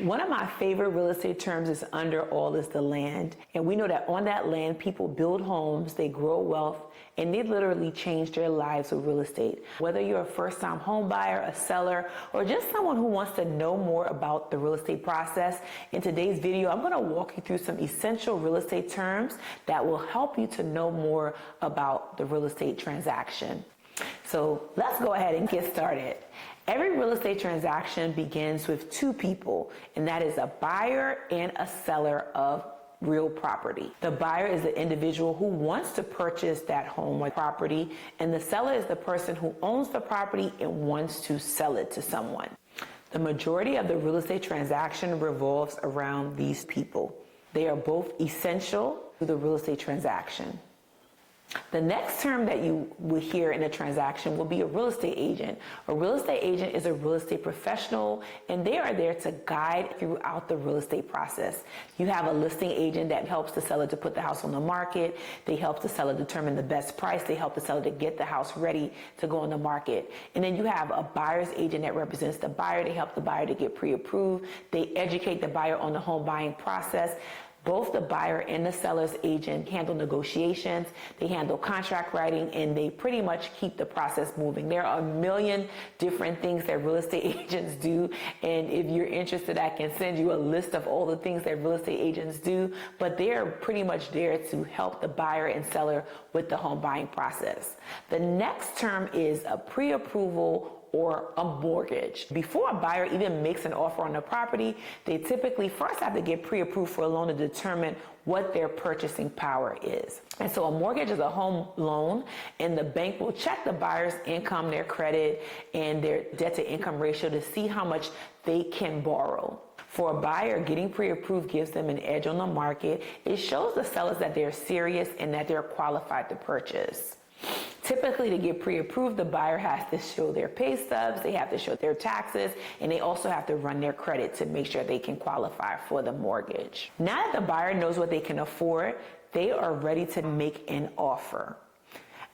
One of my favorite real estate terms is under all is the land. And we know that on that land, people build homes, they grow wealth, and they literally change their lives with real estate. Whether you're a first-time home buyer, a seller, or just someone who wants to know more about the real estate process, in today's video, I'm going to walk you through some essential real estate terms that will help you to know more about the real estate transaction. So let's go ahead and get started. Every real estate transaction begins with two people, and that is a buyer and a seller of real property. The buyer is the individual who wants to purchase that home or property, and the seller is the person who owns the property and wants to sell it to someone. The majority of the real estate transaction revolves around these people. They are both essential to the real estate transaction. The next term that you will hear in a transaction will be a real estate agent. A real estate agent is a real estate professional, and they are there to guide throughout the real estate process. You have a listing agent that helps the seller to put the house on the market. They help the seller determine the best price. They help the seller to get the house ready to go on the market. And then you have a buyer's agent that represents the buyer. They help the buyer to get pre-approved. They educate the buyer on the home buying process. Both the buyer and the seller's agent handle negotiations, they handle contract writing, and they pretty much keep the process moving. There are a million different things that real estate agents do, and if you're interested, I can send you a list of all the things that real estate agents do, but they're pretty much there to help the buyer and seller with the home buying process. The next term is a pre-approval or a mortgage. Before a buyer even makes an offer on the property, they typically first have to get pre-approved for a loan to determine what their purchasing power is. And so a mortgage is a home loan, and the bank will check the buyer's income, their credit, and their debt to income ratio to see how much they can borrow. For a buyer, getting pre-approved gives them an edge on the market. It shows the sellers that they're serious and that they're qualified to purchase. Typically, to get pre-approved, the buyer has to show their pay stubs, they have to show their taxes, and they also have to run their credit to make sure they can qualify for the mortgage. Now that the buyer knows what they can afford, they are ready to make an offer.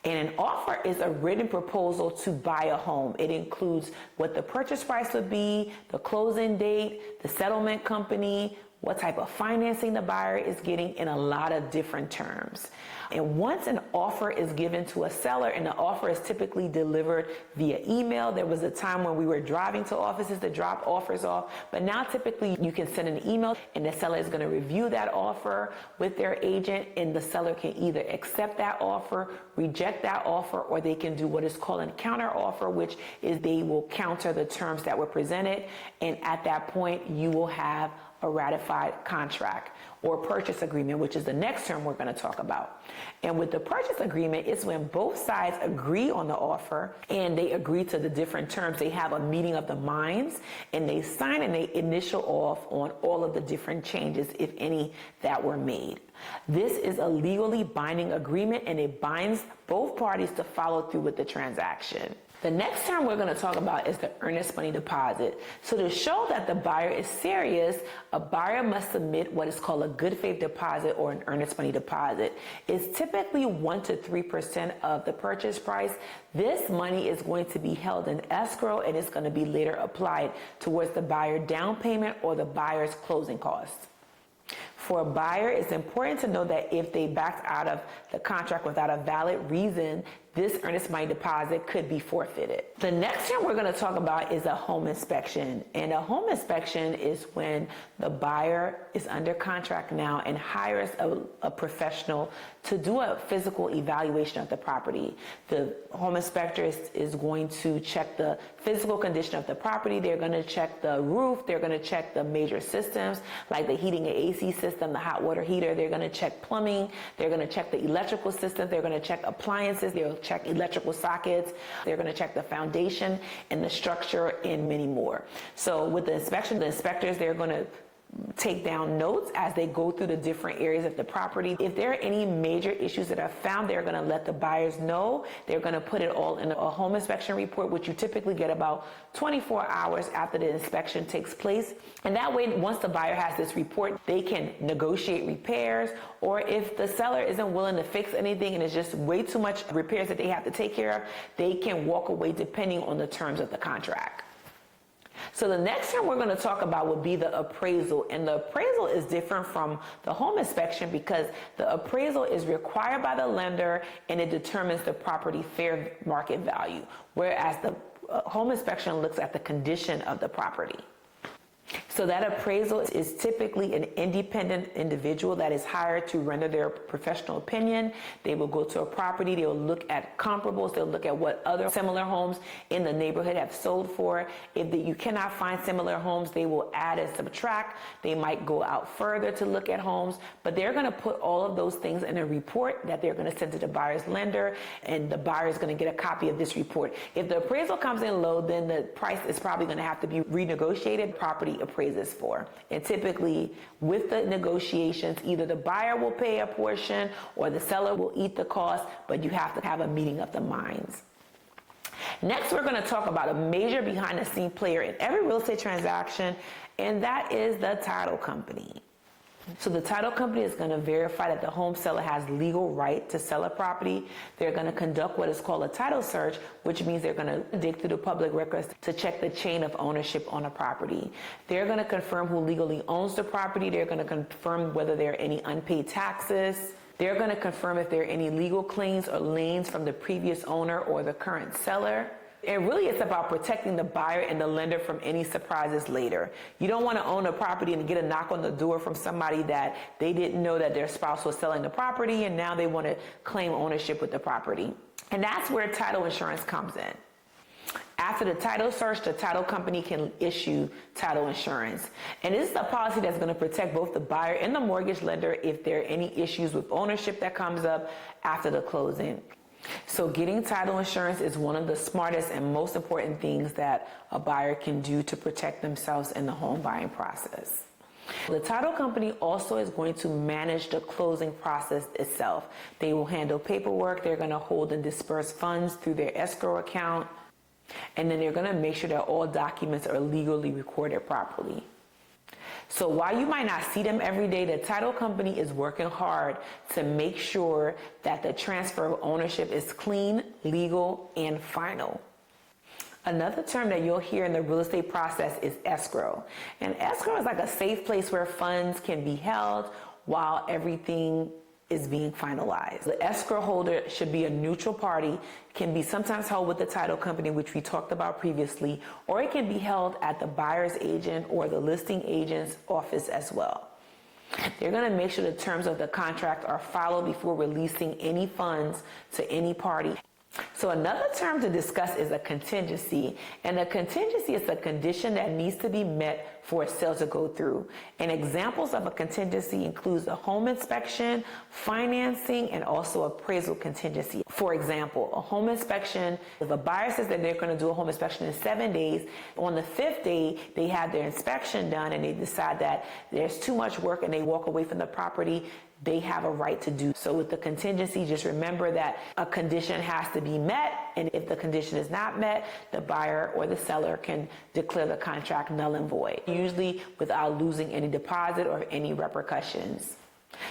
And an offer is a written proposal to buy a home. It includes what the purchase price would be, the closing date, the settlement company, what type of financing the buyer is getting, in a lot of different terms. And once an offer is given to a seller, and the offer is typically delivered via email. There was a time when we were driving to offices to drop offers off, but now typically you can send an email and the seller is going to review that offer with their agent, and the seller can either accept that offer, reject that offer, or they can do what is called a counter offer, which is they will counter the terms that were presented, and at that point you will have a ratified contract or purchase agreement, which is the next term we're going to talk about. And with the purchase agreement, it's when both sides agree on the offer and they agree to the different terms. They have a meeting of the minds and they sign and they initial off on all of the different changes, if any, that were made. This is a legally binding agreement, and it binds both parties to follow through with the transaction. The next term we're going to talk about is the earnest money deposit. So to show that the buyer is serious, a buyer must submit what is called a good faith deposit or an earnest money deposit. It's typically 1 to 3% of the purchase price. This money is going to be held in escrow, and it's going to be later applied towards the buyer down payment or the buyer's closing costs. For a buyer, it's important to know that if they backed out of the contract without a valid reason, this earnest money deposit could be forfeited. The next thing we're going to talk about is a home inspection. And a home inspection is when the buyer is under contract now and hires a professional to do a physical evaluation of the property. The home inspector is going to check the physical condition of the property. They're going to check the roof. They're going to check the major systems like the heating and AC system, the hot water heater. They're going to check plumbing. They're going to check the electrical system. They're going to check appliances. They'll check electrical sockets. They're going to check the foundation and the structure and many more. So with the inspection, the inspectors, they're going to take down notes as they go through the different areas of the property. If there are any major issues that are found, they're going to let the buyers know. They're going to put it all in a home inspection report, which you typically get about 24 hours after the inspection takes place. And that way, once the buyer has this report, they can negotiate repairs, or if the seller isn't willing to fix anything and it's just way too much repairs that they have to take care of, they can walk away depending on the terms of the contract. So the next term we're going to talk about would be the appraisal. And the appraisal is different from the home inspection because the appraisal is required by the lender and it determines the property fair market value, whereas the home inspection looks at the condition of the property. So that appraisal is typically an independent individual that is hired to render their professional opinion. They will go to a property, they will look at comparables, they'll look at what other similar homes in the neighborhood have sold for. If you cannot find similar homes, they will add and subtract. They might go out further to look at homes, but they're going to put all of those things in a report that they're going to send to the buyer's lender, and the buyer is going to get a copy of this report. If the appraisal comes in low, then the price is probably going to have to be renegotiated. Property appraisal for. And typically with the negotiations, either the buyer will pay a portion or the seller will eat the cost, but you have to have a meeting of the minds. Next, we're going to talk about a major behind the scene player in every real estate transaction, and that is the title company. So the title company is going to verify that the home seller has legal right to sell a property. They're going to conduct what is called a title search, which means they're going to dig through the public records to check the chain of ownership on a property. They're going to confirm who legally owns the property. They're going to confirm whether there are any unpaid taxes. They're going to confirm if there are any legal claims or liens from the previous owner or the current seller. And really it's about protecting the buyer and the lender from any surprises later. You don't want to own a property and get a knock on the door from somebody that they didn't know that their spouse was selling the property and now they want to claim ownership with the property. And that's where title insurance comes in. After the title search, the title company can issue title insurance. And this is a policy that's going to protect both the buyer and the mortgage lender if there are any issues with ownership that comes up after the closing. So getting title insurance is one of the smartest and most important things that a buyer can do to protect themselves in the home buying process. The title company also is going to manage the closing process itself. They will handle paperwork, they're going to hold and disperse funds through their escrow account, and then they're going to make sure that all documents are legally recorded properly. So while you might not see them every day, the title company is working hard to make sure that the transfer of ownership is clean, legal, and final. Another term that you'll hear in the real estate process is escrow. And escrow is like a safe place where funds can be held while everything is being finalized. The escrow holder should be a neutral party, can be sometimes held with the title company, which we talked about previously, or it can be held at the buyer's agent or the listing agent's office as well. They're going to make sure the terms of the contract are followed before releasing any funds to any party. So another term to discuss is a contingency, and a contingency is a condition that needs to be met for a sale to go through. And examples of a contingency includes a home inspection, financing, and also appraisal contingency. For example, a home inspection, if a buyer says that they're going to do a home inspection in 7 days, on the 5th day, they have their inspection done and they decide that there's too much work and they walk away from the property, they have a right to do so. With the contingency, just remember that a condition has to be met, and if the condition is not met, the buyer or the seller can declare the contract null and void, usually without losing any deposit or any repercussions.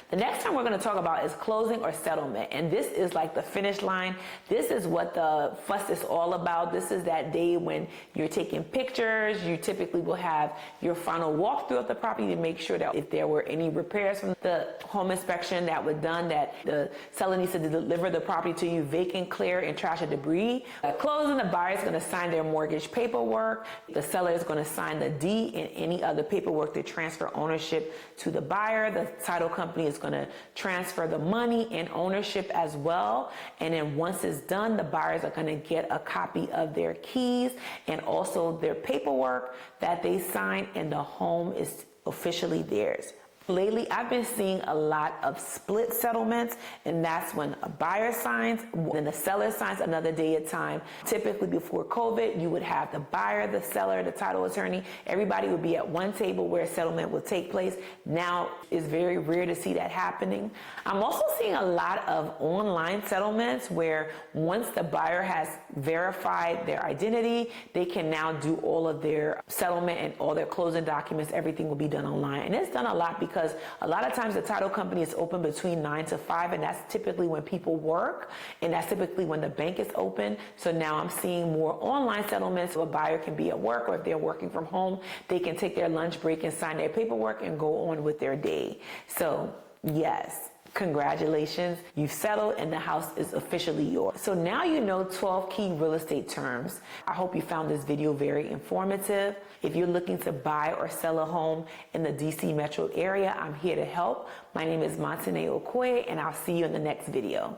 The next time we're going to talk about is closing or settlement, and this is like the finish line. This is what the fuss is all about. This is that day when you're taking pictures. You typically will have your final walkthrough of the property to make sure that if there were any repairs from the home inspection that were done, that the seller needs to deliver the property to you vacant, clear, and trash and debris. At closing, the buyer is going to sign their mortgage paperwork. The seller is going to sign the deed and any other paperwork to transfer ownership to the buyer. The title company is going to transfer the money and ownership as well. And then once it's done, the buyers are going to get a copy of their keys and also their paperwork that they signed, and the home is officially theirs. Lately, I've been seeing a lot of split settlements, and that's when a buyer signs, then the seller signs another day at a time. Typically before COVID, you would have the buyer, the seller, the title attorney, everybody would be at one table where a settlement will take place. Now, it's very rare to see that happening. I'm also seeing a lot of online settlements where once the buyer has verified their identity, they can now do all of their settlement and all their closing documents. Everything will be done online. And it's done a lot because because a lot of times the title company is open between 9 to 5, and that's typically when people work, and that's typically when the bank is open. So now I'm seeing more online settlements, so a buyer can be at work, or if they're working from home, they can take their lunch break and sign their paperwork and go on with their day. So yes, congratulations, you've settled and the house is officially yours. So now you know 12 key real estate terms. I hope you found this video very informative. If you're looking to buy or sell a home in the DC metro area, I'm here to help. My name is Montane Okoye, and I'll see you in the next video.